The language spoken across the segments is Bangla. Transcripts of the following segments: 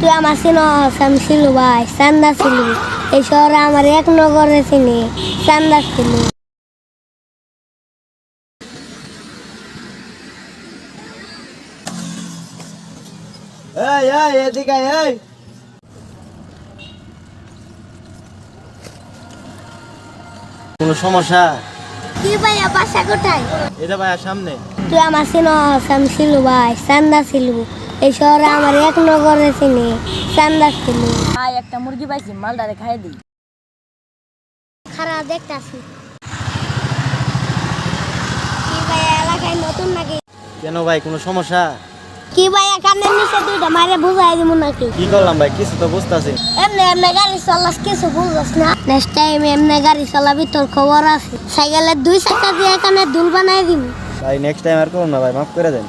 তুই আমার চিনস আমি ছিল ভাই চান্দা ছিল এই শহরে আমার এক নগরে চিনি চান্দা ছিল। এই এই এদিকে এই কোনো সমস্যা? কি ভাইয়া বাসা কোথায়? এটা ভাইয়া সামনে। তুই আমার চিনস আমি ছিল ভাই চান্দা ছিল এই শহরে আমার এক নগরে চিনি চান্দা ছিল। ভাই একটা মুরগি পাইছি, মালটারে খাই দিই। খারাপ দেখতাছি। কি ভাইয়া এলাকায় নতুন নাকি? কেন ভাই কোনো সমস্যা? কি ভাইয়া কানের নিচে দুইটা মারে বুঝাই দিব নাকি? কি করলাম ভাই কিছু তো বুঝতেছি। এমনি এমনি গাড়ি চালাস কিছু বুঝছ না? নেক্সট টাইম এমনি গাড়ি চালাবি তোর খবর আছে। সাইকেলের দুই চাকা দিয়ে কানে দুল বানাই দিম। ভাই নেক্সট টাইম আর করুন না ভাই, মাফ করে দেন।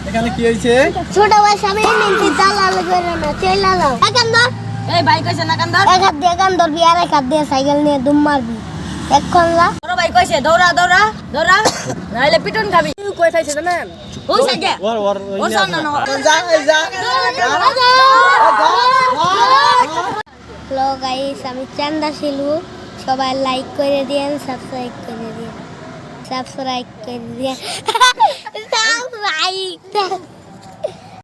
এখানে কি হয়েছে? ছোট ভাই সামনে নিন্তি দালাল করে না চইলা যাও। এখন ধর এই ভাই কইছে না কান্দর, এক হাত দিয়ে কান ধরবি আর এক হাত দিয়ে সাইকেল নিয়ে দুম মারবি। এখন যা বড় ভাই কইছে দৌড়া দৌড়া দৌড়া, নাইলে পিটন খাবি। তুই কই থাইছে জানেন? ওই সাইডে ওর ওর ওর সামনে না। হ্যালো গাইস, আমি চান্দা শিলু। সবাই লাইক করে দিয়েন, সাবস্ক্রাইব করে দিয়েন, সাবস্ক্রাইব করে দিয়েন।